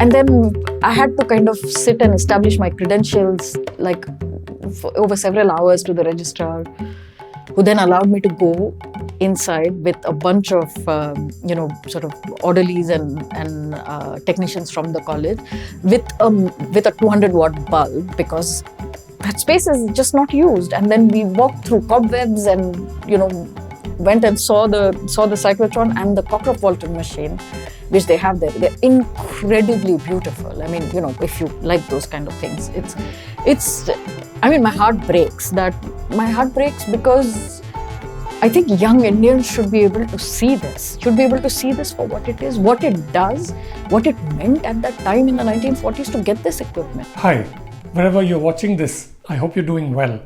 And then I had to kind of sit and establish my credentials like for over several hours to the registrar, who then allowed me to go inside with a bunch of, sort of orderlies and technicians from the college with a 200-watt bulb, because that space is just not used. And then we walked through cobwebs and, went and saw the cyclotron and the Cockcroft Walton machine, which they have there. They're incredibly beautiful. I mean, if you like those kind of things, my heart breaks because I think young Indians should be able to see this, for what it is, what it does, what it meant at that time in the 1940s to get this equipment. Hi, wherever you're watching this, I hope you're doing well.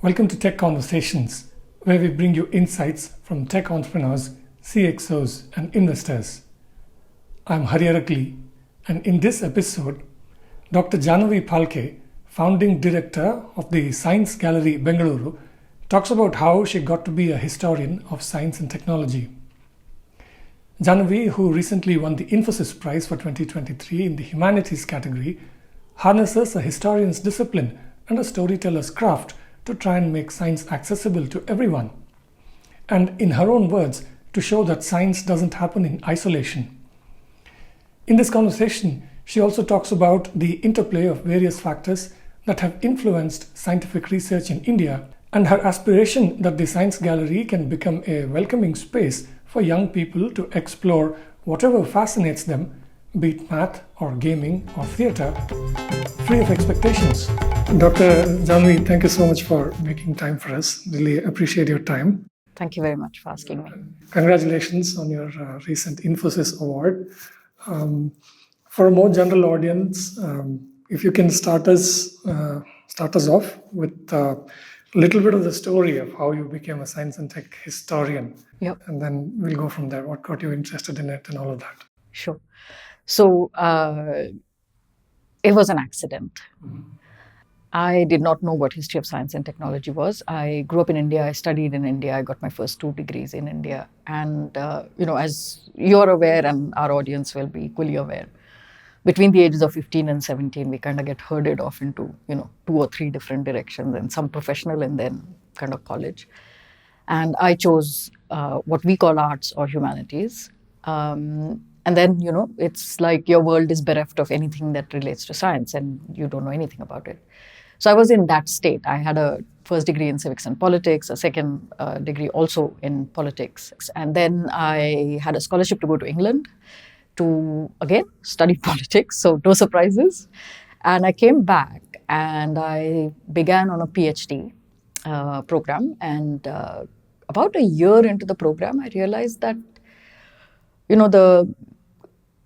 Welcome to Tech Conversations, where we bring you insights from tech entrepreneurs, CXOs, and investors. I'm Hari Arakli, and in this episode, Dr. Jahnavi Phalkey, founding director of the Science Gallery Bengaluru, talks about how she got to be a historian of science and technology. Jahnavi, who recently won the Infosys Prize for 2023 in the humanities category, harnesses a historian's discipline and a storyteller's craft to try and make science accessible to everyone. And in her own words, to show that science doesn't happen in isolation. In this conversation, she also talks about the interplay of various factors that have influenced scientific research in India, and her aspiration that the Science Gallery can become a welcoming space for young people to explore whatever fascinates them, be it math or gaming or theatre, free of expectations. Dr. Jahnavi, thank you so much for making time for us. Really appreciate your time. Thank you very much for asking me. Congratulations on your recent Infosys award. For a more general audience, if you can start us off with a little bit of the story of how you became a science and tech historian. Yep. And then we'll go from there. What got you interested in it and all of that? Sure. So it was an accident. Mm-hmm. I did not know what history of science and technology was. I grew up in India. I studied in India. I got my first 2 degrees in India. And, as you're aware, and our audience will be equally aware, between the ages of 15 and 17, we kind of get herded off into, 2 or 3 different directions, and some professional and then kind of college. And I chose what we call arts or humanities. And then, it's like your world is bereft of anything that relates to science and you don't know anything about it. So I was in that state. I had a first degree in civics and politics, a second degree also in politics. And then I had a scholarship to go to England to, again, study politics, so no surprises. And I came back and I began on a PhD program. And about a year into the program, I realized that, the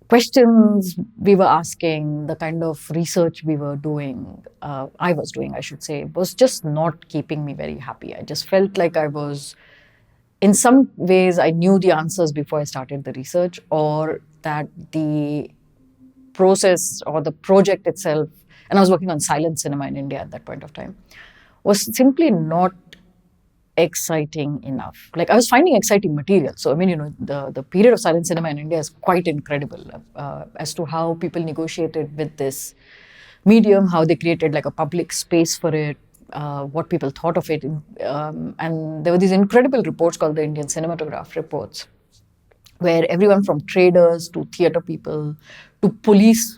questions we were asking, the kind of research we were doing, I should say, was just not keeping me very happy. I just felt like I was, in some ways, I knew the answers before I started the research, or that the process or the project itself, and I was working on silent cinema in India at that point of time, was simply not exciting enough. Like, I was finding exciting material. So, the period of silent cinema in India is quite incredible as to how people negotiated with this medium, how they created like a public space for it, what people thought of it. And there were these incredible reports called the Indian Cinematograph Reports, where everyone from traders to theatre people to policemen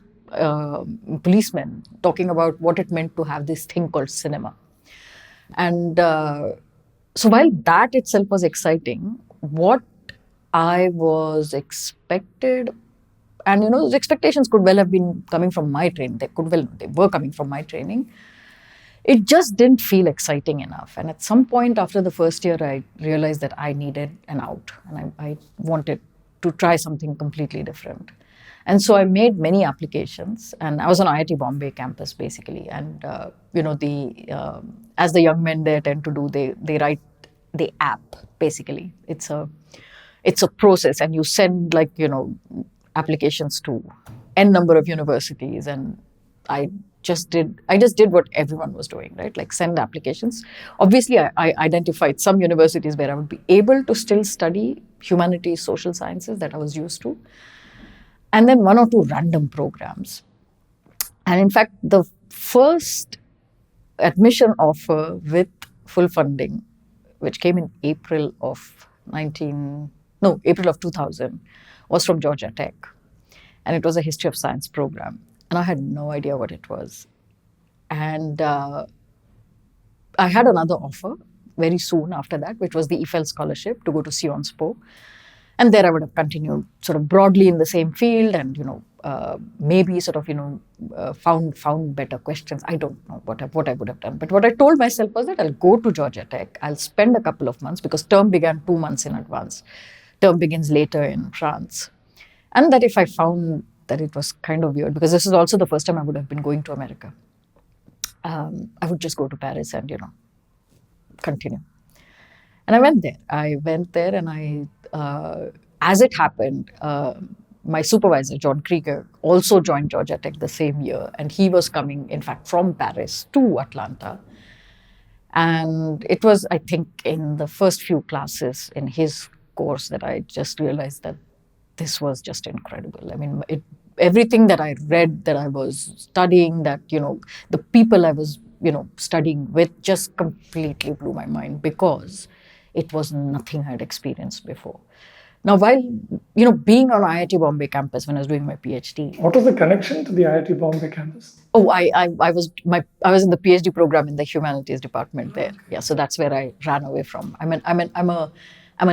talking about what it meant to have this thing called cinema. And so while that itself was exciting, what I was expected, and those expectations could well have been coming from my training, they were coming from my training, it just didn't feel exciting enough. And at some point after the first year, I realized that I needed an out, and I wanted to try something completely different. And so I made many applications, and I was on IIT Bombay campus basically. And as the young men there tend to do, they write the app basically. It's a process, and you send applications to n number of universities. And I just did what everyone was doing, right? Like, send applications. Obviously, I identified some universities where I would be able to still study humanities, social sciences that I was used to. and then one or two random programs. And in fact, the first admission offer with full funding, which came in April of 2000, was from Georgia Tech. And it was a history of science program. And I had no idea what it was. And I had another offer very soon after that, which was the EFL scholarship to go to Sciences Po. And there I would have continued sort of broadly in the same field and, maybe sort of, found better questions. I don't know what I would have done. But what I told myself was that I'll go to Georgia Tech. I'll spend a couple of months because term began 2 months in advance. Term begins later in France. And that if I found that it was kind of weird, because this is also the first time I would have been going to America, I would just go to Paris and, continue. And I went there and as it happened, my supervisor, John Krieger, also joined Georgia Tech the same year. And he was coming, in fact, from Paris to Atlanta. And it was, I think, in the first few classes in his course that I just realized that this was just incredible. I mean, everything that I read, that I was studying, that, the people I was, studying with just completely blew my mind because it was nothing I'd experienced before. Now, while, being on IIT Bombay campus when I was doing my PhD. What was the connection to the IIT Bombay campus? Oh, I was in the PhD program in the humanities department there. Yeah, so that's where I ran away from. I'm a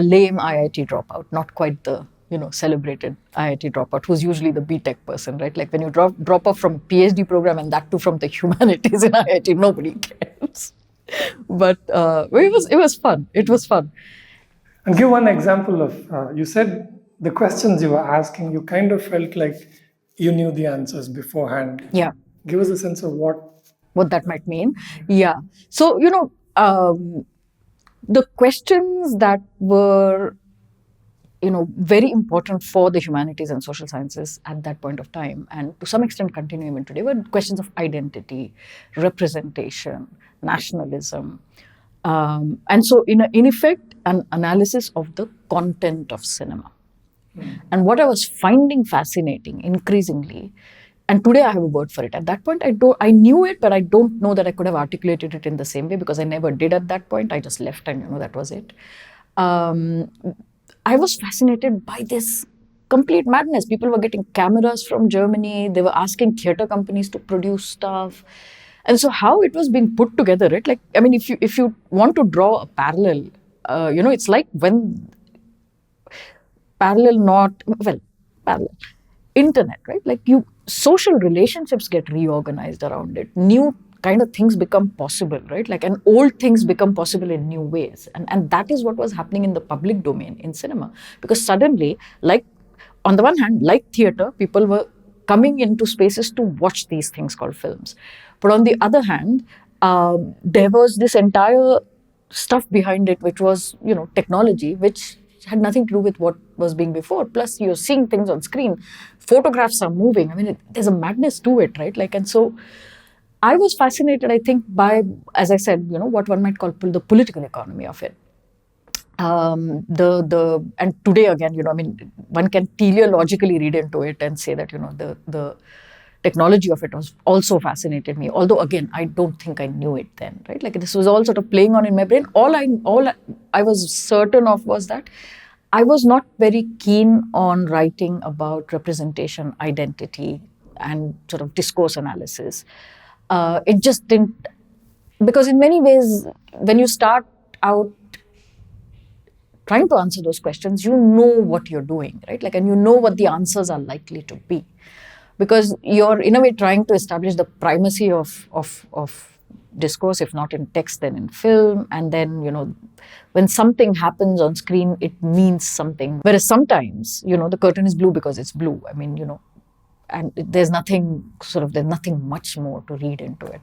lame IIT dropout, not quite the celebrated IIT dropout, who's usually the BTech person, right? Like when you drop off from a PhD program and that too from the humanities in IIT, nobody cares. But it was fun. It was fun. And give one example of, you said the questions you were asking, you kind of felt like you knew the answers beforehand. Yeah. Give us a sense of what that might mean. Yeah. So, the questions that were, very important for the humanities and social sciences at that point of time, and to some extent continue even today, were questions of identity, representation, nationalism. And so, in effect, an analysis of the content of cinema. And what I was finding fascinating increasingly, and today I have a word for it. At that point, I knew it, but I don't know that I could have articulated it in the same way because I never did at that point. I just left and, that was it. I was fascinated by this complete madness. People were getting cameras from Germany. They were asking theater companies to produce stuff. And so how it was being put together, right? Like, I mean, if you want to draw a parallel, it's like when parallel, internet, right? Like social relationships get reorganized around it. New kind of things become possible, right? Like, and old things become possible in new ways. And that is what was happening in the public domain in cinema. Because suddenly, like, on the one hand, like theater, people were coming into spaces to watch these things called films. But on the other hand, there was this entire stuff behind it, which was, technology, which had nothing to do with what was being before. Plus, you're seeing things on screen. Photographs are moving. I mean, there's a madness to it, right? Like, and so I was fascinated, I think, by, as I said, what one might call the political economy of it. And today again, one can teleologically read into it and say that, the technology of it was also fascinated me. Although again, I don't think I knew it then, right? Like this was all sort of playing on in my brain. All I was certain of was that I was not very keen on writing about representation, identity, and sort of discourse analysis. It just didn't, because in many ways, when you start out trying to answer those questions, you know what you're doing, right? Like, and you know what the answers are likely to be. Because you're, in a way, trying to establish the primacy of discourse, if not in text, then in film. And then, when something happens on screen, it means something. Whereas sometimes, the curtain is blue because it's blue. I mean, and there's nothing much more to read into it.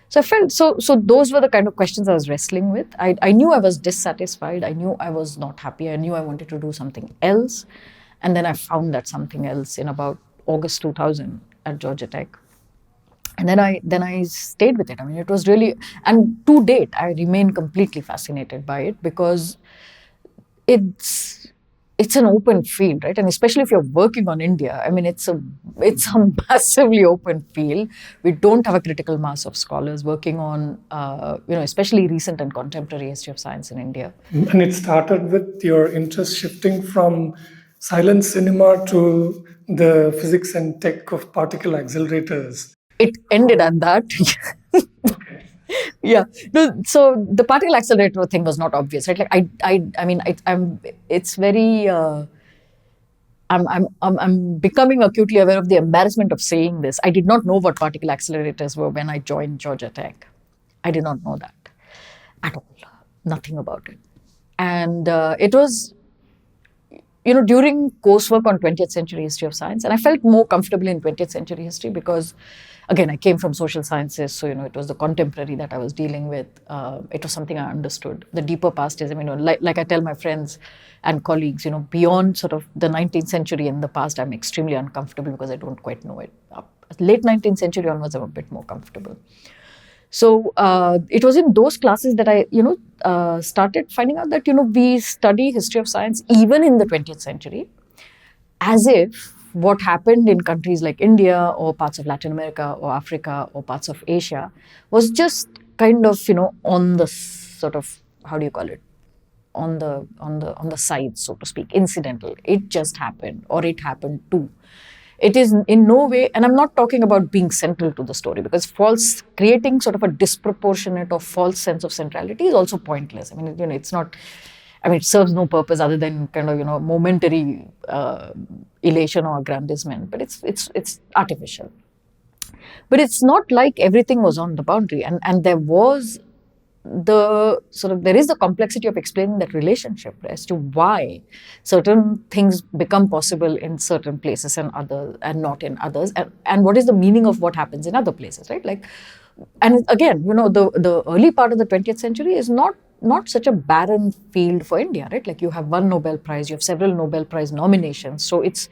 So I felt, so those were the kind of questions I was wrestling with. I knew I was dissatisfied. I knew I was not happy. I knew I wanted to do something else. And then I found that something else in about August 2000 at Georgia Tech. And then I stayed with it. I mean, it was really, and to date, I remain completely fascinated by it because it's it's an open field, right? And especially if you're working on India, I mean, it's a massively open field. We don't have a critical mass of scholars working on, especially recent and contemporary history of science in India. And it started with your interest shifting from silent cinema to the physics and tech of particle accelerators. It ended at that. Yeah. So the particle accelerator thing was not obvious, right? Like it's very. I'm becoming acutely aware of the embarrassment of saying this. I did not know what particle accelerators were when I joined Georgia Tech. I did not know that at all. Nothing about it. And it was, during coursework on 20th century history of science, and I felt more comfortable in 20th century history because, again, I came from social sciences, so, it was the contemporary that I was dealing with. It was something I understood. The deeper past is, like I tell my friends and colleagues, beyond sort of the 19th century in the past, I'm extremely uncomfortable because I don't quite know it. Late 19th century onwards, I'm a bit more comfortable. So it was in those classes that I, started finding out that, we study history of science even in the 20th century as if what happened in countries like India or parts of Latin America or Africa or parts of Asia was just kind of, on the sort of, how do you call it? On the side, so to speak, incidental. It just happened, or it happened too. It is in no way, and I'm not talking about being central to the story, because creating sort of a disproportionate or false sense of centrality is also pointless. I mean, it's not, it serves no purpose other than kind of, momentary elation or aggrandizement, but it's artificial. But it's not like everything was on the boundary, and there was there is the complexity of explaining that relationship as to why certain things become possible in certain places and not in others, and what is the meaning of what happens in other places, right? Like, and again, the early part of the 20th century is not such a barren field for India, right? Like, you have one Nobel Prize, you have several Nobel Prize nominations. So it's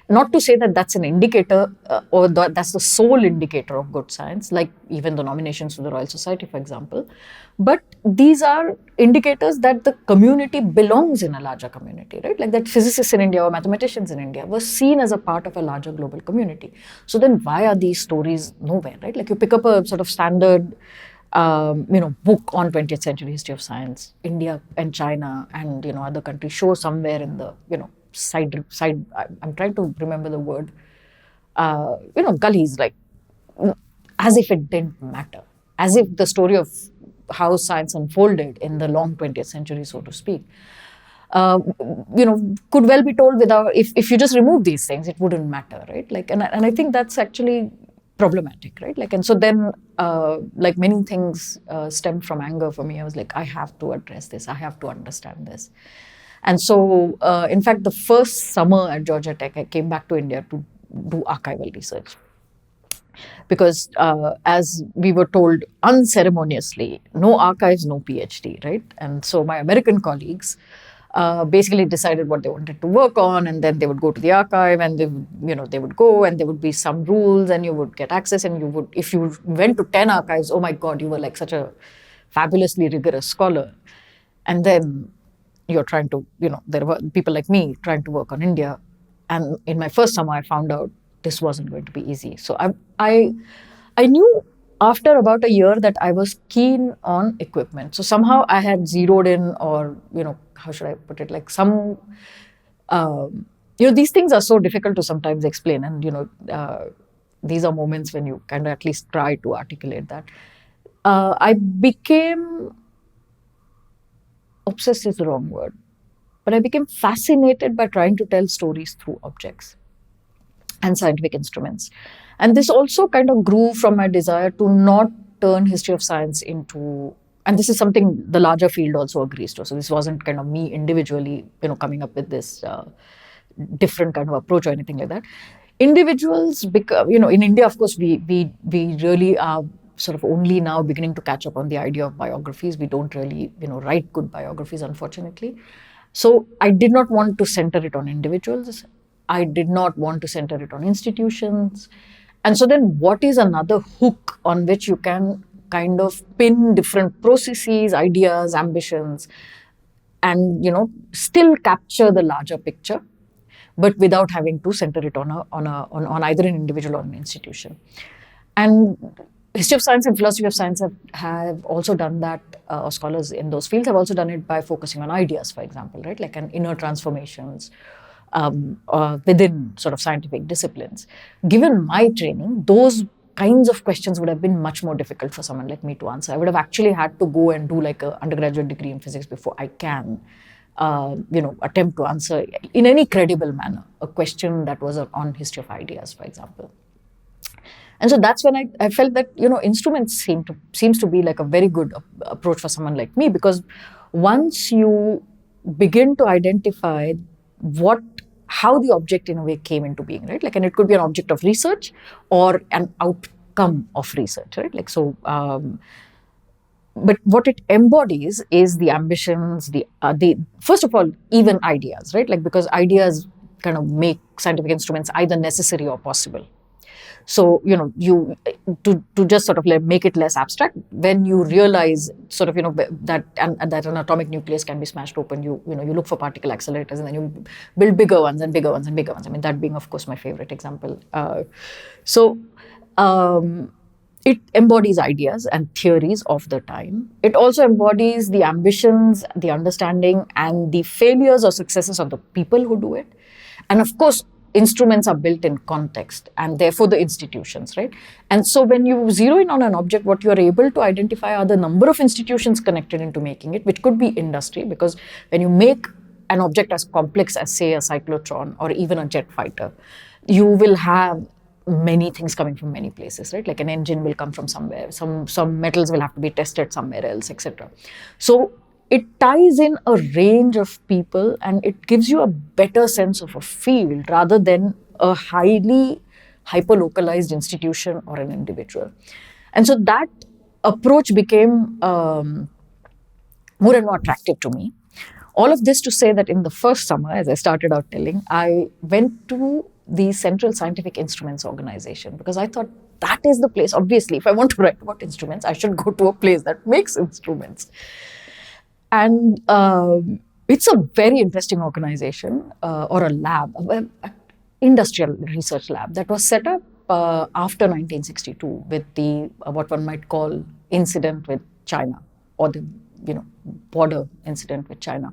not to say that that's an indicator or that's the sole indicator of good science, like even the nominations to the Royal Society, for example. But these are indicators that the community belongs in a larger community, right? Like that physicists in India or mathematicians in India were seen as a part of a larger global community. So then why are these stories nowhere, right? Like, you pick up a sort of standard book on 20th century history of science, India and China and, other countries show somewhere in the, side, I'm trying to remember the word, gullies, like, as if it didn't matter, as if the story of how science unfolded in the long 20th century, so to speak, could well be told without, if you just remove these things, it wouldn't matter, right? Like, and I think that's actually problematic, right? Like, and so then, like many things stemmed from anger for me. I was like, I have to address this. I have to understand this. And so, in fact, the first summer at Georgia Tech, I came back to India to do archival research. Because as we were told unceremoniously, no archives, no PhD, right? And so my American colleagues basically decided what they wanted to work on, and then they would go to the archive, and they would go, and there would be some rules, and you would get access, and you would, if you went to 10 archives, oh my God, you were like such a fabulously rigorous scholar. And then you're trying to, there were people like me trying to work on India. And in my first summer, I found out this wasn't going to be easy. So I knew after about a year that I was keen on equipment. So somehow I had zeroed in, or, how should I put it? Like these things are so difficult to sometimes explain. And, these are moments when you kind of at least try to articulate that. I became, obsessed is the wrong word, but I became fascinated by trying to tell stories through objects and scientific instruments. And this also kind of grew from my desire to not turn history of science into, and this is something the larger field also agrees to. So this wasn't kind of me individually, coming up with this different kind of approach or anything like that. Individuals, in India, of course, we really are sort of only now beginning to catch up on the idea of biographies. We don't really, write good biographies, unfortunately. So I did not want to center it on individuals. I did not want to center it on institutions. And so then what is another hook on which you can kind of pin different processes, ideas, ambitions, and, still capture the larger picture, but without having to center it on either an individual or an institution. And history of science and philosophy of science have also done that, or scholars in those fields have also done it by focusing on ideas, for example, right? Like an inner transformations within sort of scientific disciplines. Given my training, those kinds of questions would have been much more difficult for someone like me to answer. I would have actually had to go and do like an undergraduate degree in physics before I can, attempt to answer in any credible manner a question that was on history of ideas, for example. And so that's when I felt that, instruments seems to be like a very good approach for someone like me, because once you begin to identify how the object in a way came into being, right? Like, and it could be an object of research or an outcome of research, right? Like, so, but what it embodies is the ambitions, the first of all, even ideas, right? Like, because ideas kind of make scientific instruments either necessary or possible. So, you to just sort of make it less abstract, when you realize sort of, that an atomic nucleus can be smashed open, you look for particle accelerators, and then you build bigger ones and bigger ones and bigger ones. I mean, that being, of course, my favorite example. It embodies ideas and theories of the time. It also embodies the ambitions, the understanding, and the failures or successes of the people who do it. And of course, instruments are built in context, and therefore the institutions, right? And so when you zero in on an object, what you are able to identify are the number of institutions connected into making it, which could be industry, because when you make an object as complex as, say, a cyclotron or even a jet fighter, you will have many things coming from many places, right? Like an engine will come from somewhere, some metals will have to be tested somewhere else, etc. So it ties in a range of people, and it gives you a better sense of a field rather than a highly hyper-localized institution or an individual. And so that approach became more and more attractive to me. All of this to say that in the first summer, as I started out telling, I went to the Central Scientific Instruments Organization, because I thought that is the place. Obviously, if I want to write about instruments, I should go to a place that makes instruments. And it's a very interesting organization, or a lab, an industrial research lab that was set up after 1962 with the what one might call incident with China, or the border incident with China,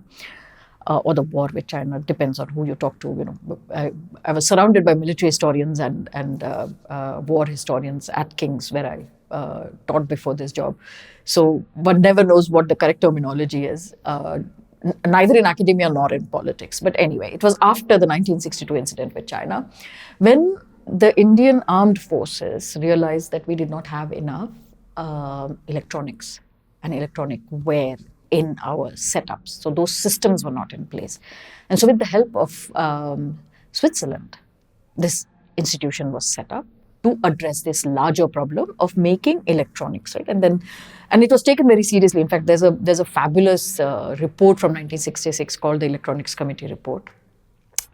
or the war with China. Depends on who you talk to. I was surrounded by military historians and war historians at King's, where I taught before this job. So one never knows what the correct terminology is, neither in academia nor in politics. But anyway, it was after the 1962 incident with China, when the Indian armed forces realized that we did not have enough electronics and electronic wear in our setups. So those systems were not in place. And so with the help of Switzerland, this institution was set up to address this larger problem of making electronics, right? And it was taken very seriously. In fact, there's a fabulous report from 1966 called the Electronics Committee Report.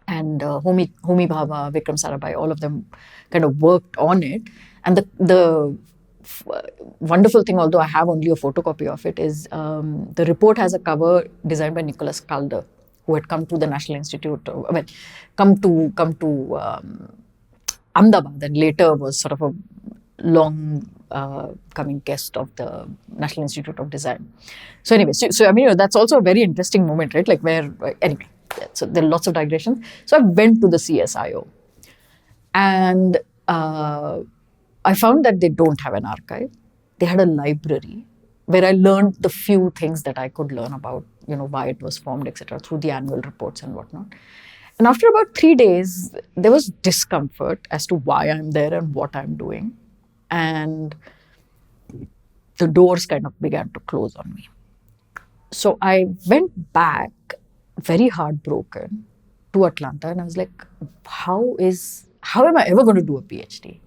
And Homi Bhabha, Vikram Sarabhai, all of them kind of worked on it. And the wonderful thing, although I have only a photocopy of it, is the report has a cover designed by Nicholas Calder, who had come to the National Institute, come to Ahmedabad, and later was sort of a long coming guest of the National Institute of Design. So anyway, so I mean, that's also a very interesting moment, right? Like where, anyway, so there are lots of digressions. So I went to the CSIO, and I found that they don't have an archive. They had a library where I learned the few things that I could learn about, why it was formed, etc., through the annual reports and whatnot. And after about 3 days, there was discomfort as to why I'm there and what I'm doing. And the doors kind of began to close on me. So I went back very heartbroken to Atlanta, and I was like, how am I ever going to do a PhD?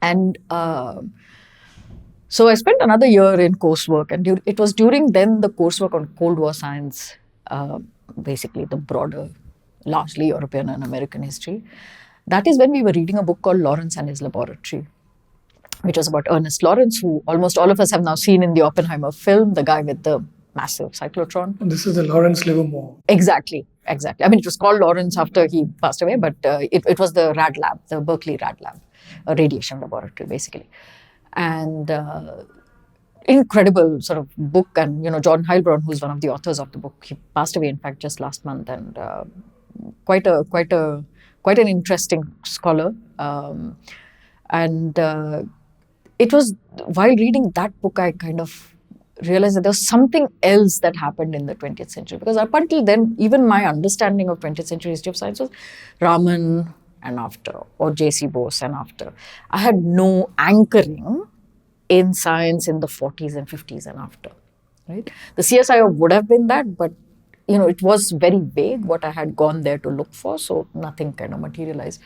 And so I spent another year in coursework, and it was during then the coursework on Cold War science, basically the broader, largely European and American history. That is when we were reading a book called Lawrence and His Laboratory, which was about Ernest Lawrence, who almost all of us have now seen in the Oppenheimer film, the guy with the massive cyclotron. This is the Lawrence Livermore. Exactly. I mean, it was called Lawrence after he passed away, but it was the Rad Lab, the Berkeley Rad Lab, a radiation laboratory, basically. And incredible sort of book. And, John Heilbronn, who's one of the authors of the book, he passed away, in fact, just last month. And quite an interesting scholar. It was while reading that book, I kind of realized that there was something else that happened in the 20th century. Because up until then, even my understanding of 20th century history of science was Raman and after, or J.C. Bose and after. I had no anchoring in science in the 40s and 50s and after. Right? The CSIR would have been that, but it was very vague what I had gone there to look for, so nothing kind of materialized.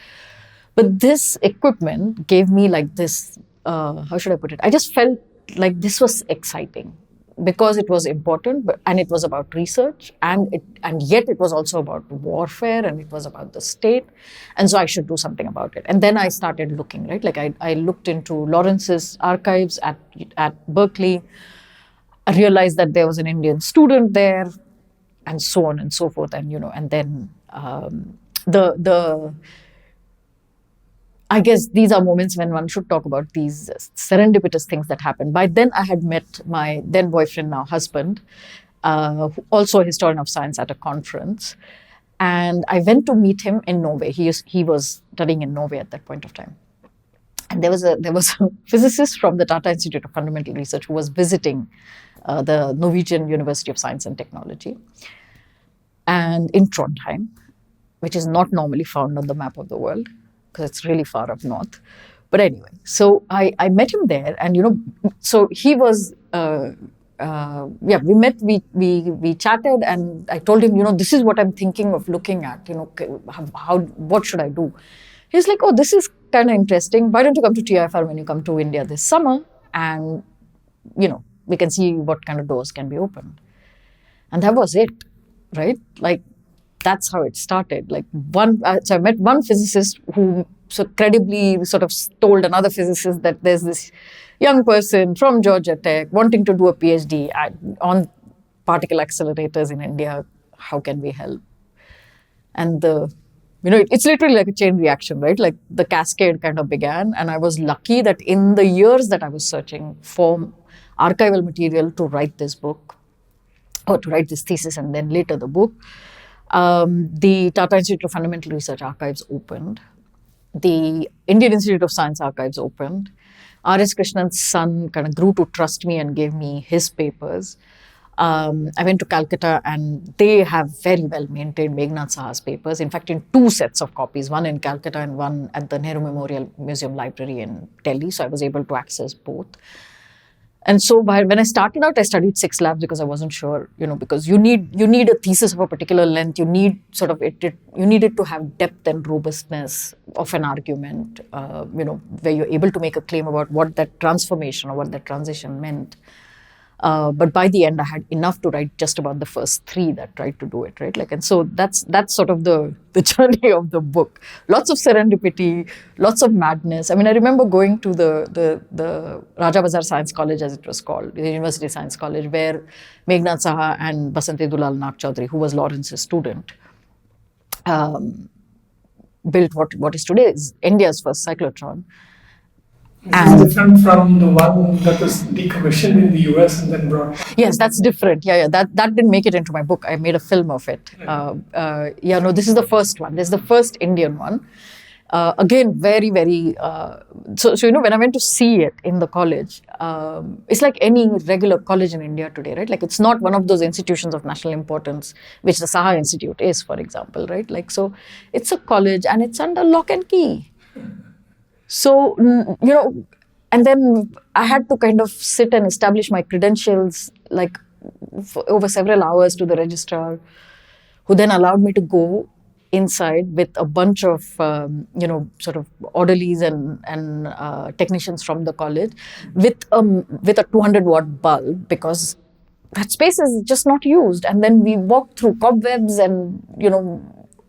But this equipment gave me like this, how should I put it? I just felt like this was exciting because it was important, and it was about research, and yet it was also about warfare, and it was about the state, and so I should do something about it. And then I started looking, right? Like I looked into Lawrence's archives at Berkeley. I realized that there was an Indian student there, and so on and so forth. And and then I guess these are moments when one should talk about these serendipitous things that happened. By then, I had met my then boyfriend, now husband, also a historian of science, at a conference. And I went to meet him in Norway. He was studying in Norway at that point of time. And there was a physicist from the Tata Institute of Fundamental Research who was visiting the Norwegian University of Science and Technology, and in Trondheim, which is not normally found on the map of the world, because it's really far up north. But anyway, so I met him there, and so he was, we met, we chatted, and I told him, this is what I'm thinking of looking at, what should I do? He's like, oh, this is kind of interesting. Why don't you come to TIFR when you come to India this summer, and, we can see what kind of doors can be opened. And that was it, right? Like, that's how it started. Like so I met one physicist who so credibly sort of told another physicist that there's this young person from Georgia Tech wanting to do a PhD on particle accelerators in India. How can we help? And it's literally like a chain reaction, right? Like the cascade kind of began. And I was lucky that in the years that I was searching for archival material to write this book, or to write this thesis and then later the book, the Tata Institute of Fundamental Research archives opened. The Indian Institute of Science archives opened. R.S. Krishnan's son kind of grew to trust me and gave me his papers. I went to Calcutta, and they have very well maintained Meghnad Saha's papers. In fact, in 2 sets of copies, one in Calcutta and one at the Nehru Memorial Museum Library in Delhi. So I was able to access both. And so when I started out, I studied 6 labs because I wasn't sure, because you need a thesis of a particular length. You need sort of you need it to have depth and robustness of an argument, where you're able to make a claim about what that transformation or what that transition meant. But by the end, I had enough to write just about the first 3 that tried to do it, right? Like, and so that's sort of the journey of the book. Lots of serendipity, lots of madness. I mean, I remember going to the Raja Bazar Science College, as it was called, the University Science College, where Meghnad Saha and Basante Dulal Nag Chaudhary, who was Lawrence's student, built what is today is India's first cyclotron. This is different from the one that was decommissioned in the US and then brought. Yes, that's different. Yeah. That didn't make it into my book. I made a film of it. This is the first one. This is the first Indian one. Again, very, very. So when I went to see it in the college, it's like any regular college in India today, right? Like, it's not one of those institutions of national importance, which the Saha Institute is, for example, right? Like, so it's a college and it's under lock and key. So, and then I had to kind of sit and establish my credentials, like, for over several hours to the registrar, who then allowed me to go inside with a bunch of, sort of orderlies and technicians from the college with a 200-watt bulb, because that space is just not used. And then we walked through cobwebs and,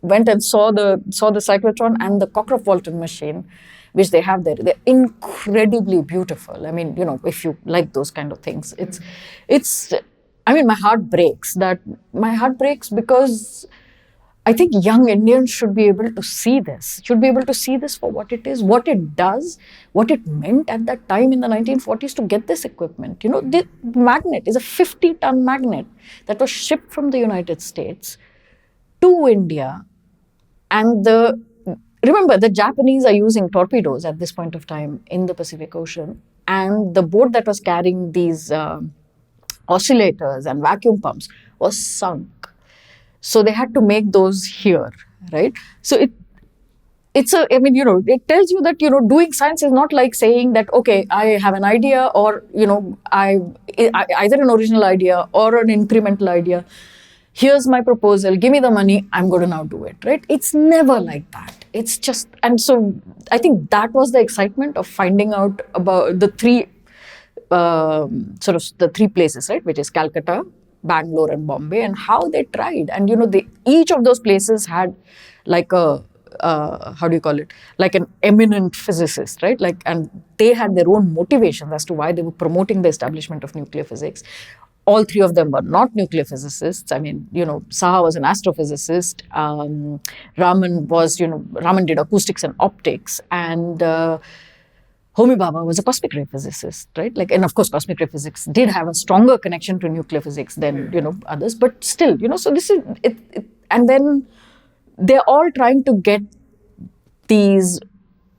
went and saw the cyclotron and the Cockcroft-Walton machine, which they have there. They're incredibly beautiful. I mean, if you like those kind of things, it's I mean, my heart breaks. My heart breaks because I think young Indians should be able to see this, should be able to see this for what it is, what it does, what it meant at that time in the 1940s to get this equipment. You know, the magnet is a 50-ton magnet that was shipped from the United States to India. And remember, the Japanese are using torpedoes at this point of time in the Pacific Ocean. And the boat that was carrying these oscillators and vacuum pumps was sunk. So they had to make those here, right? So I mean, it tells you that, doing science is not like saying that, okay, I have an idea or, either an original idea or an incremental idea. Here's my proposal, give me the money, I'm going to now do it, right? It's never like that. It's just, and so I think that was the excitement of finding out about the three places, right, which is Calcutta, Bangalore, and Bombay, and how they tried. And each of those places had like a how do you call it? Like an eminent physicist, right? And they had their own motivations as to why they were promoting the establishment of nuclear physics. All three of them were not nuclear physicists. I mean, Saha was an astrophysicist. Raman did acoustics and optics, and Homi Bhabha was a cosmic ray physicist, right? And of course, cosmic ray physics did have a stronger connection to nuclear physics than others, but still, so this is it. And then they're all trying to get these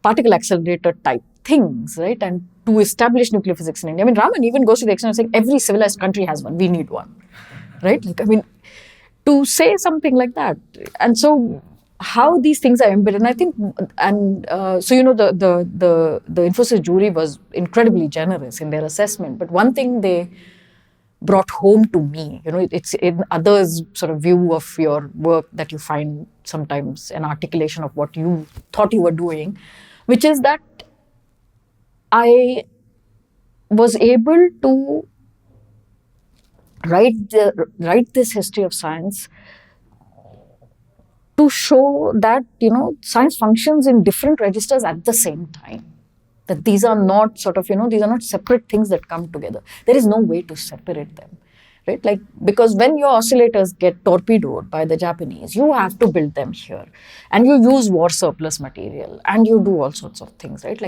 particle accelerator type things, right? And to establish nuclear physics in India. I mean, Raman even goes to the extent of saying every civilized country has one. We need one, right? To say something like that. And so how these things are embedded, and I think, the Infosys jury was incredibly generous in their assessment. But one thing they brought home to me, it's in others' sort of view of your work that you find sometimes an articulation of what you thought you were doing, which is that I was able to write this history of science to show that, science functions in different registers at the same time. That these are not these are not separate things that come together. There is no way to separate them, right? Because when your oscillators get torpedoed by the Japanese, you have to build them here. And you use war surplus material and you do all sorts of things, right?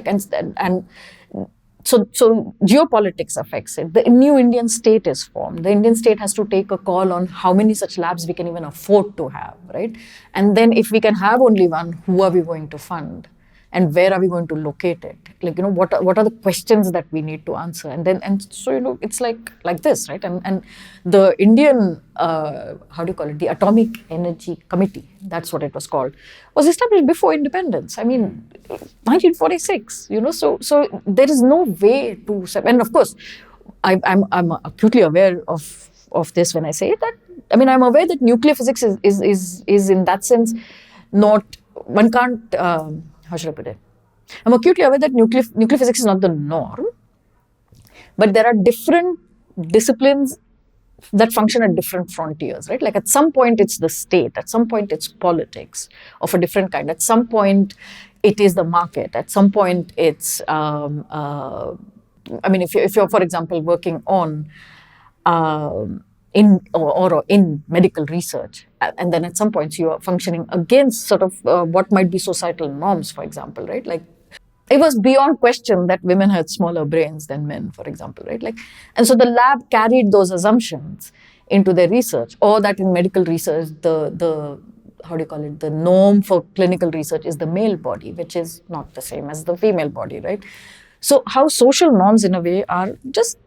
So geopolitics affects it. The new Indian state is formed. The Indian state has to take a call on how many such labs we can even afford to have, right? And then if we can have only one, who are we going to fund? And where are we going to locate it? What are the questions that we need to answer? So it's like this, right? And the Indian, the Atomic Energy Committee, that's what it was called, was established before independence. I mean, 1946, so there is no way to, and of course, I'm acutely aware of this when I say that. I mean, I'm aware that nuclear physics is in that sense not, one can't, how should I put it? I'm acutely aware that nuclear physics is not the norm, but there are different disciplines that function at different frontiers, right? At some point it's the state, at some point it's politics of a different kind, at some point it is the market, at some point it's, if you're, for example, working on in medical research, and then at some points you are functioning against what might be societal norms, for example, right? It was beyond question that women had smaller brains than men, for example, right? And so the lab carried those assumptions into their research, or that in medical research, the norm for clinical research is the male body, which is not the same as the female body, right? So how social norms in a way are just,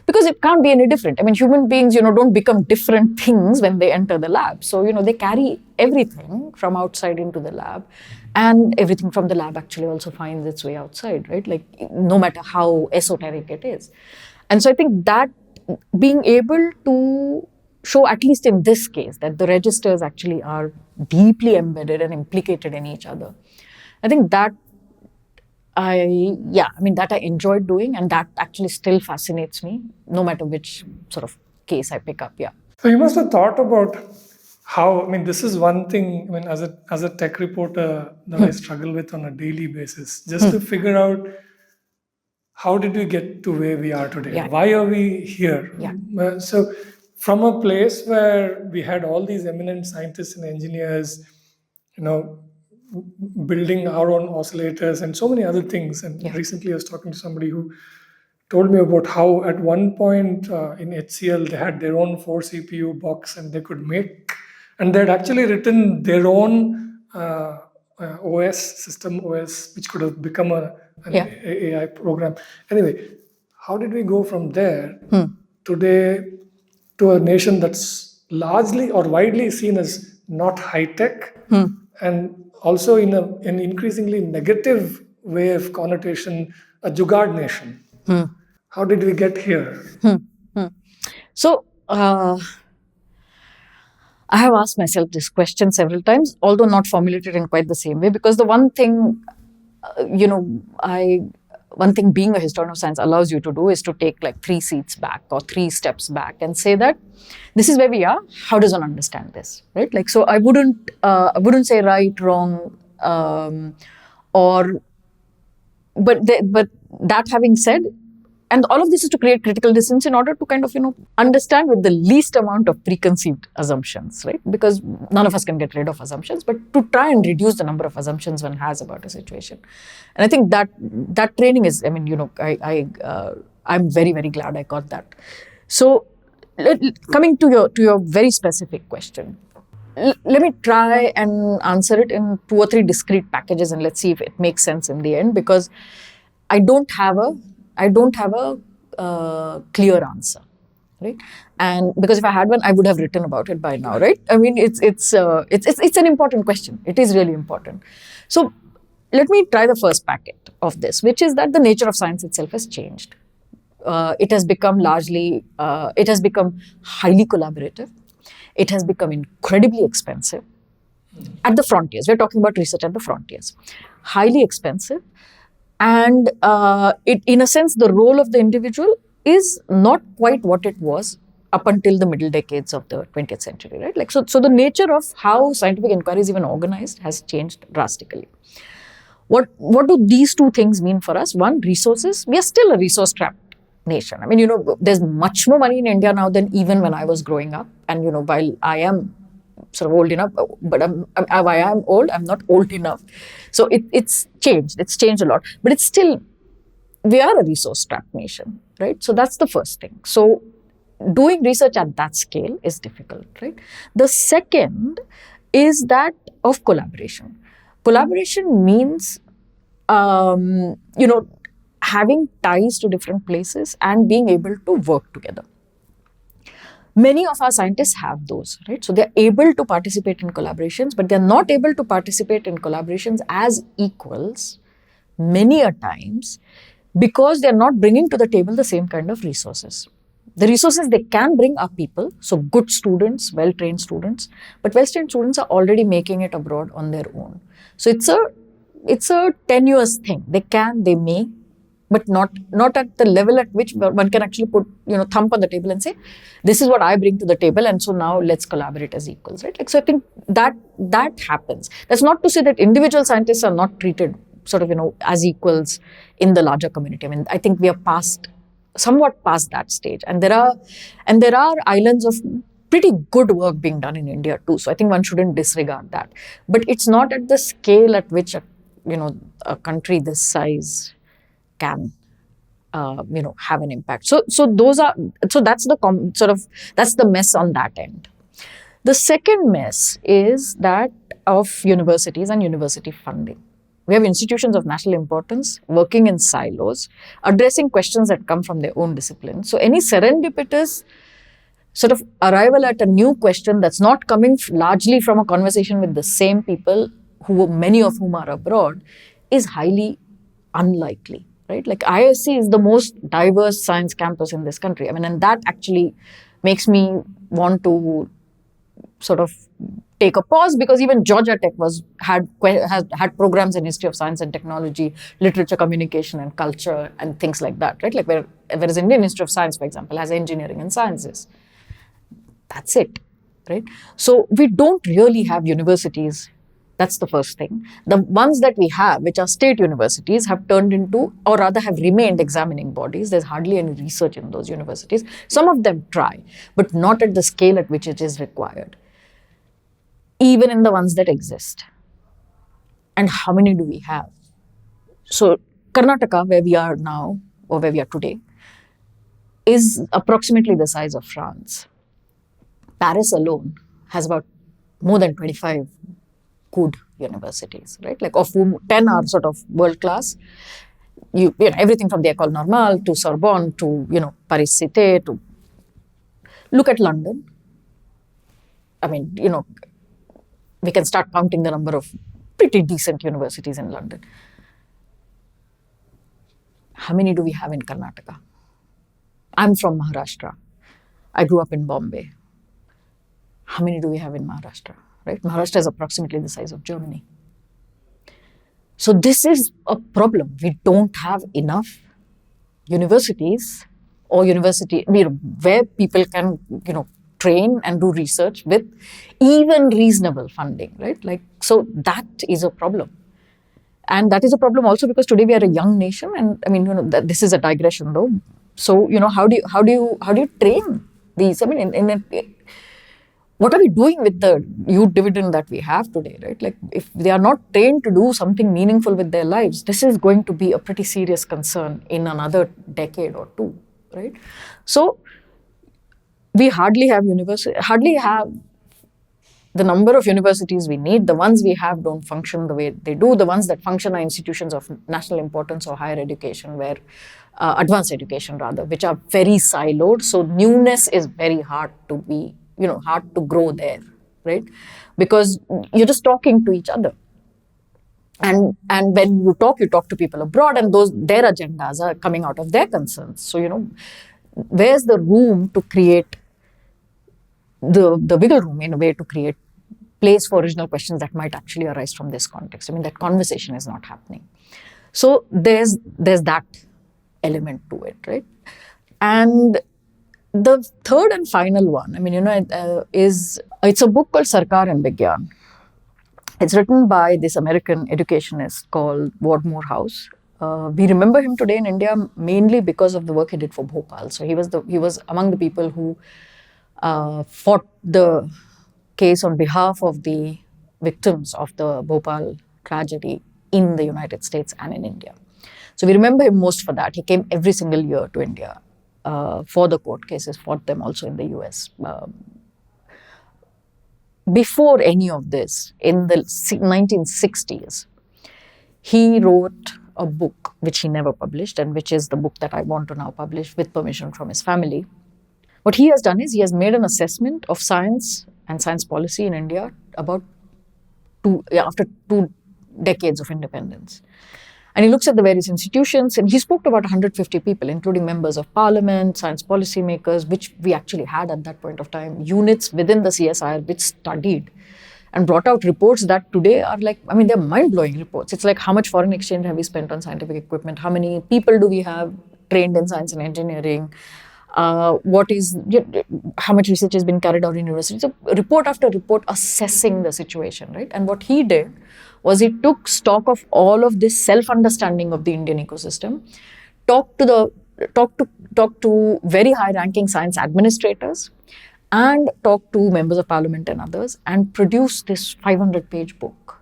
because it can't be any different. I mean, human beings, don't become different things when they enter the lab. So, they carry everything from outside into the lab, and everything from the lab actually also finds its way outside, right? No matter how esoteric it is. And so I think that being able to show, at least in this case, that the registers actually are deeply embedded and implicated in each other, I think that that I enjoyed doing, and that actually still fascinates me, no matter which sort of case I pick up. Yeah. So you must have thought about how, this is one thing, as a tech reporter that I struggle with on a daily basis, just to figure out how did we get to where we are today? Yeah. Why are we here? Yeah. So from a place where we had all these eminent scientists and engineers, building our own oscillators and so many other things. And recently I was talking to somebody who told me about how at one point in HCL they had their own 4 CPU box, and they could make, and they'd actually written their own system OS, which could have become an AI program. Anyway, how did we go from there today to a nation that's largely or widely seen as not high tech, and also in an increasingly negative way of connotation, a jugaad nation? How did we get here? So, I have asked myself this question several times, although not formulated in quite the same way, because the one thing, one thing being a historian of science allows you to do is to take like 3 seats back or 3 steps back and say that this is where we are. How does one understand this, right? Like, so I wouldn't say right, wrong, but that having said, and all of this is to create critical distance in order to kind of, understand with the least amount of preconceived assumptions, right? Because none of us can get rid of assumptions, but to try and reduce the number of assumptions one has about a situation. And I think that training is, I'm very, very glad I got that. So coming to your very specific question, let me try and answer it in 2 or 3 discrete packages, and let's see if it makes sense in the end, because I don't have a clear answer, right? And because if I had one, I would have written about it by now, right? I mean, it's an important question. It is really important. So let me try the first packet of this, which is that the nature of science itself has changed. It has become highly collaborative. It has become incredibly expensive at the frontiers. We're talking about research at the frontiers. Highly expensive. And in a sense, the role of the individual is not quite what it was up until the middle decades of the 20th century, right? Like, so the nature of how scientific inquiry is even organized has changed drastically. What do these 2 things mean for us? One, resources. We are still a resource-strapped nation. I mean, there's much more money in India now than even when I was growing up. And, while I am sort of old enough, but I am old, I'm not old enough. So it's changed. It's changed a lot. But it's still, we are a resource-strapped nation, right? So that's the first thing. So doing research at that scale is difficult, right? The second is that of collaboration. Collaboration means, having ties to different places and being able to work together. Many of our scientists have those, right? So they're able to participate in collaborations, but they're not able to participate in collaborations as equals many a times because they're not bringing to the table the same kind of resources. The resources they can bring are people, so good students, well-trained students, but well-trained students are already making it abroad on their own. So it's a tenuous thing. They may, but not at the level at which one can actually put, thump on the table and say, this is what I bring to the table, and so now let's collaborate as equals, right? Like, so I think that happens. That's not to say that individual scientists are not treated sort of, as equals in the larger community. I mean, I think we are somewhat past that stage, and there are islands of pretty good work being done in India too. So I think one shouldn't disregard that, but it's not at the scale at which a country this size can have an impact. So that's the mess on that end. The second mess is that of universities and university funding. We have institutions of national importance working in silos, addressing questions that come from their own discipline. So any serendipitous sort of arrival at a new question that's not coming largely from a conversation with the same people, many of whom are abroad, is highly unlikely, right? Like, IISc is the most diverse science campus in this country. I mean, and that actually makes me want to sort of take a pause, because even Georgia Tech had programs in history of science and technology, literature, communication, and culture, and things like that, right? Like, whereas Indian Institute of Science, for example, has engineering and sciences. That's it, right? So we don't really have universities That's the first thing. The ones that we have, which are state universities, have turned into, or rather have remained examining bodies. There's hardly any research in those universities. Some of them try, but not at the scale at which it is required, even in the ones that exist. And how many do we have? So Karnataka, where we are now, or where we are today, is approximately the size of France. Paris alone has about more than 25 good universities, right? Like of whom 10 are sort of world class. You know, everything from the École Normale to Sorbonne to, Paris Cité to look at London. I mean, we can start counting the number of pretty decent universities in London. How many do we have in Karnataka? I'm from Maharashtra. I grew up in Bombay. How many do we have in Maharashtra? Right? Maharashtra is approximately the size of Germany. So this is a problem. We don't have enough universities or where people can, train and do research with even reasonable funding, right? Like, so that is a problem. And that is a problem also because today we are a young nation, and I mean, this is a digression though. So, how do you train these? I mean, what are we doing with the youth dividend that we have today, right? Like, if they are not trained to do something meaningful with their lives, this is going to be a pretty serious concern in another decade or two, right? So, we hardly have the number of universities we need. The ones we have don't function the way they do. The ones that function are institutions of national importance or higher education, where advanced education rather, which are very siloed. So newness is very hard to hard to grow there, right? Because you're just talking to each other. And when you talk to people abroad, and their agendas are coming out of their concerns. So, where's the room to create the wiggle room in a way to create place for original questions that might actually arise from this context? I mean, that conversation is not happening. So there's that element to it, right? And the third and final one, I mean, it's a book called Sarkar and Vigyan. It's written by this American educationist called Ward Morehouse. We remember him today in India mainly because of the work he did for Bhopal. So he was among the people who fought the case on behalf of the victims of the Bhopal tragedy in the United States and in India. So we remember him most for that. He came every single year to India for the court cases, fought them also in the US. Before any of this, in the 1960s, he wrote a book which he never published, and which is the book that I want to now publish with permission from his family. What he has done is he has made an assessment of science and science policy in India after 2 decades of independence. And he looks at the various institutions, and he spoke to about 150 people, including members of parliament, science policy makers, which we actually had at that point of time, units within the CSIR which studied and brought out reports that today are like, I mean, they're mind-blowing reports. It's like, how much foreign exchange have we spent on scientific equipment? How many people do we have trained in science and engineering? How much research has been carried out in universities? So report after report assessing the situation, right? And what he did was he took stock of all of this self-understanding of the Indian ecosystem, talked to very high-ranking science administrators, and talked to members of parliament and others, and produced this 500-page book.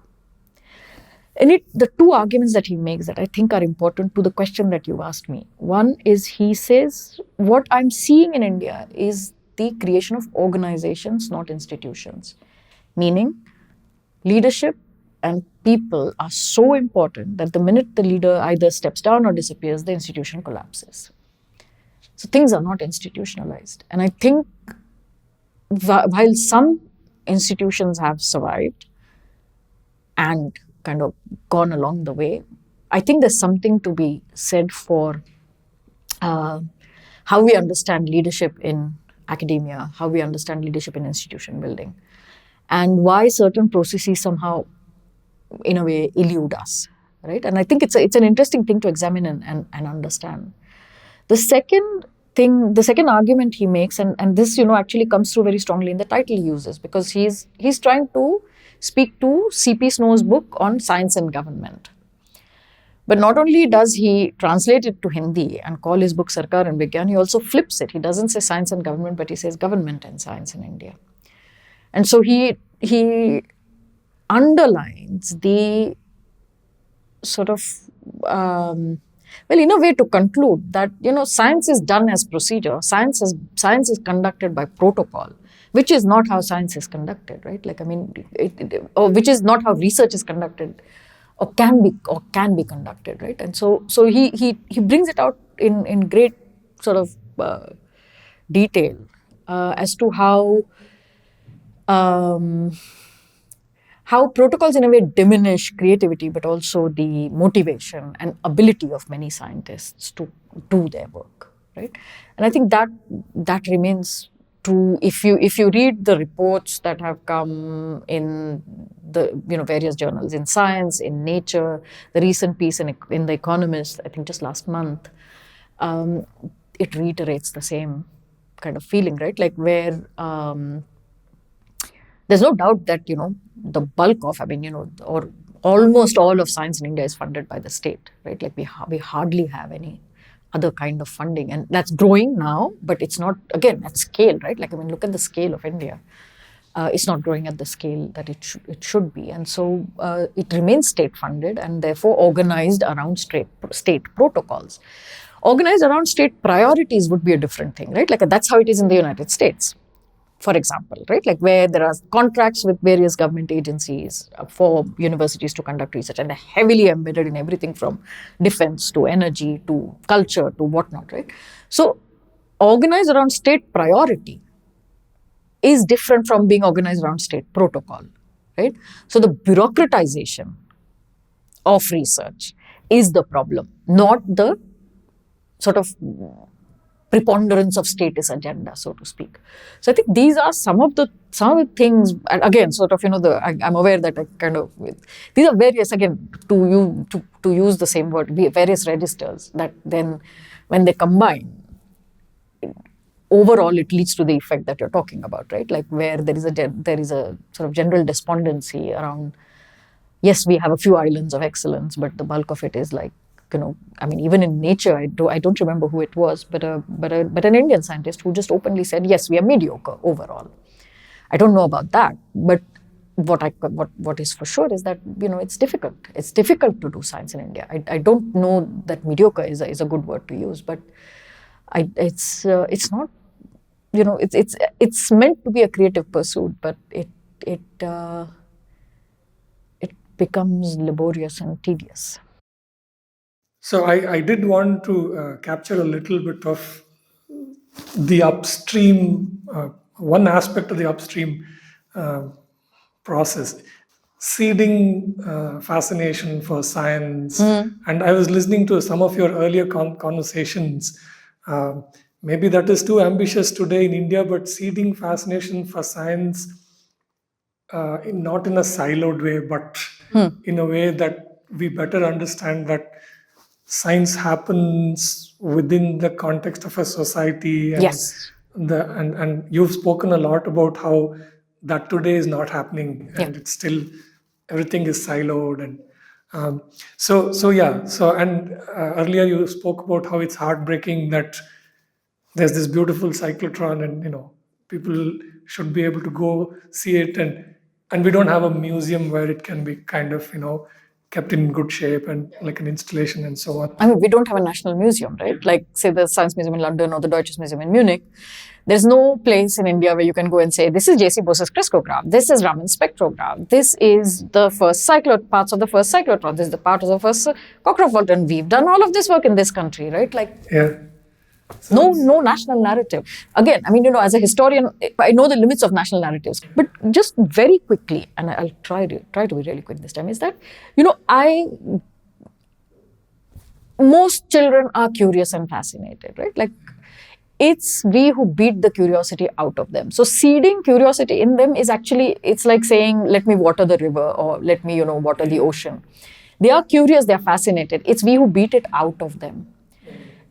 And the 2 arguments that he makes that I think are important to the question that you asked me. One is, he says, what I'm seeing in India is the creation of organizations, not institutions. Meaning, leadership and people are so important that the minute the leader either steps down or disappears, the institution collapses. So things are not institutionalized. And I think while some institutions have survived and kind of gone along the way, I think there's something to be said for how we understand leadership in academia, how we understand leadership in institution building, and why certain processes somehow, in a way, elude us, right? And I think it's an interesting thing to examine and understand. The second argument he makes, and this actually comes through very strongly in the title he uses, because he's trying to speak to C.P. Snow's book on science and government. But not only does he translate it to Hindi and call his book Sarkar and Vigyan, he also flips it. He doesn't say science and government, but he says government and science in India. And so he underlines the sort of, well, in a way to conclude that, science is done as procedure. Science is conducted by protocol, which is not how science is conducted, right? Like, I mean, or which is not how research is conducted, or can be conducted, right? And so he brings it out in great sort of detail as to how protocols in a way diminish creativity, but also the motivation and ability of many scientists to do their work, right? And I think that remains true. If you read the reports that have come in the various journals, in Science, in Nature, the recent piece in The Economist, I think just last month, it reiterates the same kind of feeling, right? Like where there's no doubt that the bulk of, or almost all of science in India is funded by the state, right? Like we hardly have any other kind of funding, and that's growing now, but it's not, again, at scale, right? Like, I mean, look at the scale of India. It's not growing at the scale that it should be, and so it remains state funded and therefore organized around state protocols. Organized around state priorities would be a different thing, right? Like that's how it is in the United States, for example, right? Like where there are contracts with various government agencies for universities to conduct research, and they're heavily embedded in everything from defense to energy to culture to whatnot, right? So organized around state priority is different from being organized around state protocol, right? So the bureaucratization of research is the problem, not the sort of preponderance of statist agenda, so to speak. So I think these are some of the things, and again, sort of, I'm aware that I kind of, these are various, again, to use the same word, various registers that then, when they combine, overall it leads to the effect that you're talking about, right? Like where there is a sort of general despondency around, yes, we have a few islands of excellence, but the bulk of it is like, even in Nature, I don't remember who it was, but an Indian scientist who just openly said, yes, we are mediocre overall. I don't know about that, but what is for sure is that it's difficult. It's difficult to do science in India. I don't know that mediocre is a good word to use, but it's not. It's meant to be a creative pursuit, but it becomes laborious and tedious. So I did want to capture a little bit of the upstream, one aspect of the upstream process, seeding fascination for science. And I was listening to some of your earlier conversations. Maybe that is too ambitious today in India, but seeding fascination for science, not in a siloed way, but in a way that we better understand that science happens within the context of a society, and yes, and you've spoken a lot about how that today is not happening, and it's still, everything is siloed, and earlier you spoke about how it's heartbreaking that there's this beautiful cyclotron, and people should be able to go see it, and we don't have a museum where it can be kind of kept in good shape and like an installation and so on. I mean, we don't have a national museum, right? Like, say, the Science Museum in London or the Deutsches Museum in Munich. There's no place in India where you can go and say, this is J.C. Bose's crystograph, this is Raman's spectrograph, this is the first parts of the first cyclotron, this is the part of the first Cockcroft fault, and we've done all of this work in this country, right? Like, no national narrative. Again, I mean, as a historian, I know the limits of national narratives. But just very quickly, and I'll try to be really quick this time, is that, most children are curious and fascinated, right? Like, it's we who beat the curiosity out of them. So seeding curiosity in them is actually, it's like saying, let me water the river, or let me, water the ocean. They are curious, they're fascinated. It's we who beat it out of them.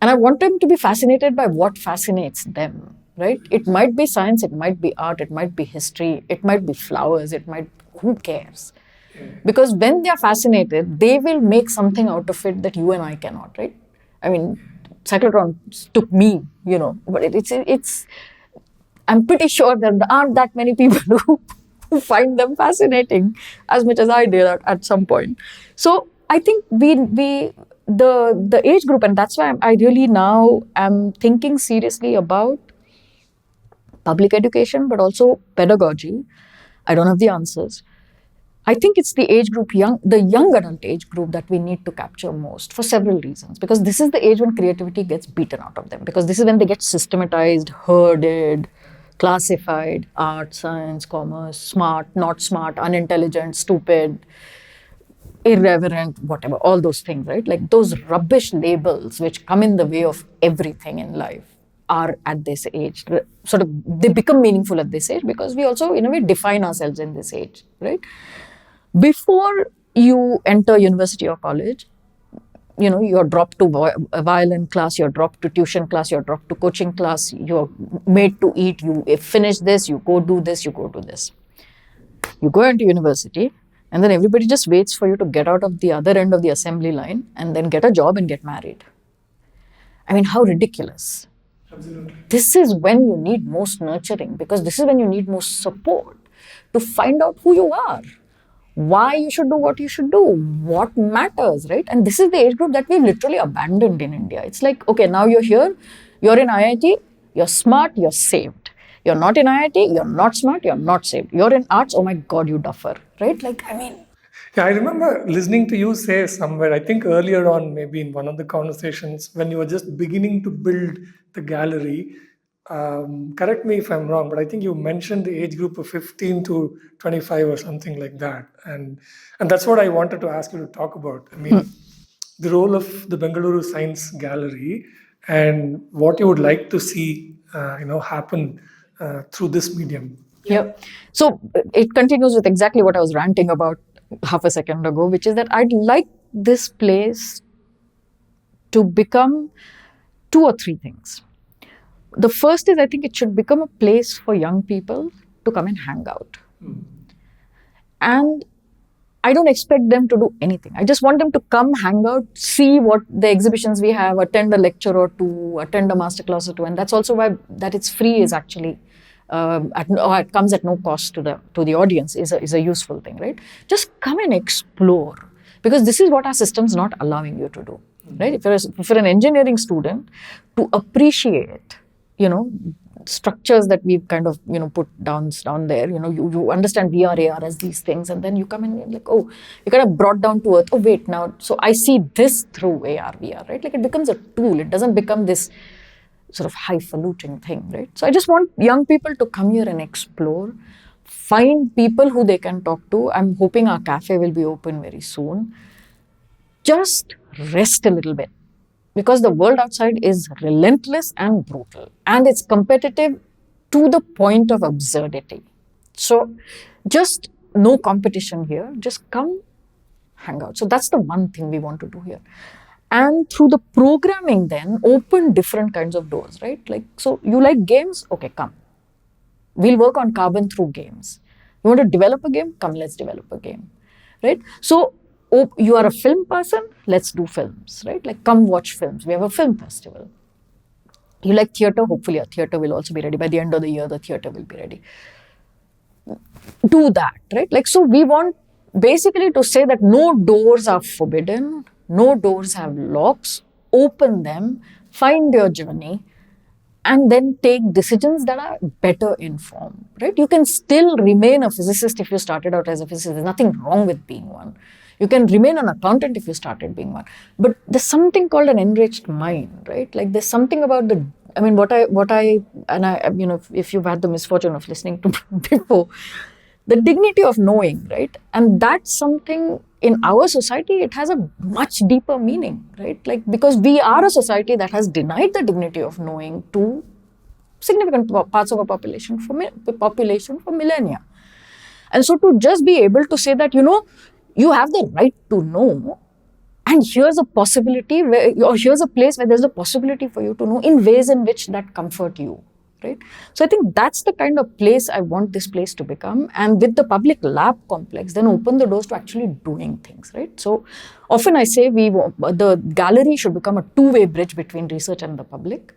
And I want them to be fascinated by what fascinates them, right? It might be science, it might be art, it might be history, it might be flowers, it might who cares? Because when they are fascinated, they will make something out of it that you and I cannot, right? I mean, cyclotron took me, but it's I'm pretty sure there aren't that many people who find them fascinating as much as I did at some point. So I think the age group, and that's why I really now am thinking seriously about public education, but also pedagogy. I don't have the answers. I think it's the age group, the young adult age group, that we need to capture most for several reasons. Because this is the age when creativity gets beaten out of them. Because this is when they get systematized, herded, classified: art, science, commerce, smart, not smart, unintelligent, stupid, irreverent, whatever, all those things, right? Like those rubbish labels which come in the way of everything in life are at this age. Sort of, they become meaningful at this age because we also, in a way, define ourselves in this age, right? Before you enter university or college, you're dropped to a violin class, you're dropped to tuition class, you're dropped to coaching class, you're made to eat, you finish this, you go do this, you go do this. You go into university, and then everybody just waits for you to get out of the other end of the assembly line and then get a job and get married. I mean, how ridiculous. Absolutely. This is when you need most nurturing, because this is when you need most support to find out who you are, why you should do what you should do, what matters, right? And this is the age group that we literally abandoned in India. It's like, okay, now you're here, you're in IIT, you're smart, you're saved. You're not in IIT, you're not smart, you're not saved. You're in arts, oh my God, you duffer, right? Like, I mean. Yeah, I remember listening to you say somewhere, I think earlier on, maybe in one of the conversations, when you were just beginning to build the gallery, correct me if I'm wrong, but I think you mentioned the age group of 15 to 25 or something like that. And that's what I wanted to ask you to talk about. I mean, the role of the Bengaluru Science Gallery and what you would like to see, happen through this medium. Yeah. So it continues with exactly what I was ranting about half a second ago, which is that I'd like this place to become two or three things. The first is, I think it should become a place for young people to come and hang out. And I don't expect them to do anything. I just want them to come, hang out, see what the exhibitions we have, attend a lecture or two, attend a masterclass or two. And that's also why that it's free is actually, it comes at no cost to the audience, is a useful thing, right? Just come and explore, because this is what our system's not allowing you to do, right? If you're an engineering student, to appreciate, structures that we've kind of, put down there, you understand VR, AR as these things, and then you come in and like, oh, you kind of brought down to earth, oh wait, now, so I see this through AR, VR, right? Like it becomes a tool, it doesn't become this sort of highfalutin thing, right? So I just want young people to come here and explore, find people who they can talk to. I'm hoping our cafe will be open very soon. Just rest a little bit, because the world outside is relentless and brutal, and it's competitive to the point of absurdity. So just no competition here, just come hang out. So that's the one thing we want to do here. And through the programming then, open different kinds of doors, right? Like, so you like games? Okay, come. We'll work on carbon through games. You want to develop a game? Come, let's develop a game, right? So you are a film person? Let's do films, right? Like, come watch films. We have a film festival. You like theatre? Hopefully our theatre will also be ready. By the end of the year, the theatre will be ready. Do that, right? Like, so we want basically to say that no doors are forbidden, no doors have locks, open them, find your journey, and then take decisions that are better informed, right? You can still remain a physicist if you started out as a physicist. There's nothing wrong with being one. You can remain an accountant if you started being one. But there's something called an enriched mind, right? Like there's something about if you've had the misfortune of listening to before, the dignity of knowing, right? And that's something in our society, it has a much deeper meaning, right? Like, because we are a society that has denied the dignity of knowing to significant parts of our population for millennia. And so to just be able to say that, you have the right to know, and here's a possibility or here's a place where there's a possibility for you to know in ways in which that comfort you, right? So I think that's the kind of place I want this place to become. And with the public lab complex, then open the doors to actually doing things, right? So often I say the gallery should become a two-way bridge between research and the public.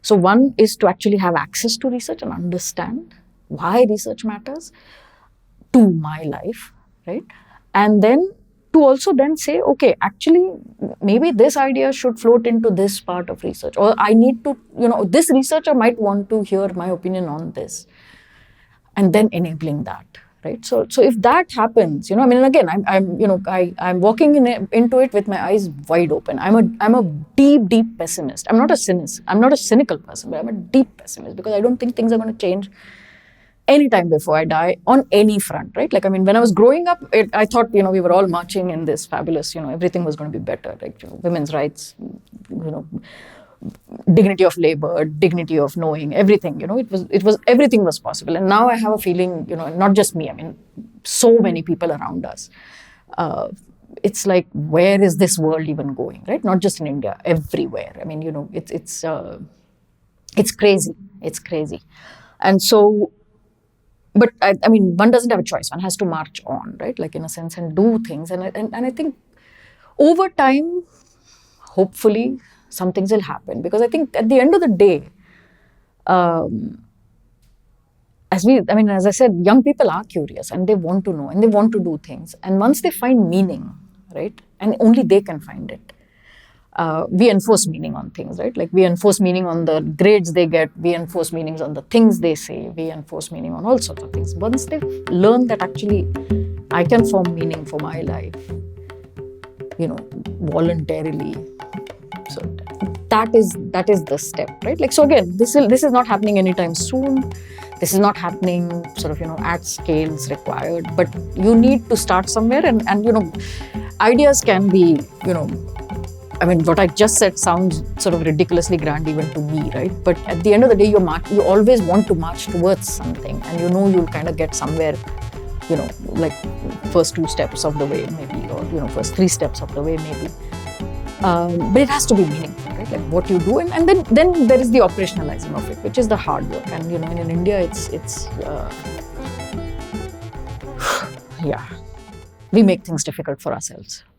So one is to actually have access to research and understand why research matters to my life, right? And then to also then say, okay, actually, maybe this idea should float into this part of research, or I need to, this researcher might want to hear my opinion on this, and then enabling that, right? So if that happens, again, I'm walking into it with my eyes wide open. I'm a deep pessimist. I'm not a cynical person, but I'm a deep pessimist because I don't think things are going to change anytime before I die on any front, right? When I was growing up, I thought, we were all marching in this fabulous, everything was going to be better, like, women's rights, dignity of labor, dignity of knowing, everything, everything was possible. And now I have a feeling, not just me, so many people around us. It's like, where is this world even going, right? Not just in India, everywhere. It's crazy. It's crazy. And so, but one doesn't have a choice. One has to march on, right? Like, in a sense, and do things. And I think over time, hopefully, some things will happen. Because I think at the end of the day, as I said, young people are curious and they want to know and they want to do things. And once they find meaning, right? And only they can find it. We enforce meaning on things, right? Like, we enforce meaning on the grades they get, we enforce meanings on the things they say, we enforce meaning on all sorts of things. Once they learn that actually I can form meaning for my life, voluntarily, so that is the step, right? Like, so again, this is not happening anytime soon. This is not happening at scales required, but you need to start somewhere, and ideas can be, what I just said sounds sort of ridiculously grand even to me, right? But at the end of the day, you always want to march towards something, and you'll kind of get somewhere, like first 2 steps of the way maybe, or first 3 steps of the way maybe. But it has to be meaningful, right? Like, what you do, and then there is the operationalizing of it, which is the hard work. And in India, it's yeah, we make things difficult for ourselves.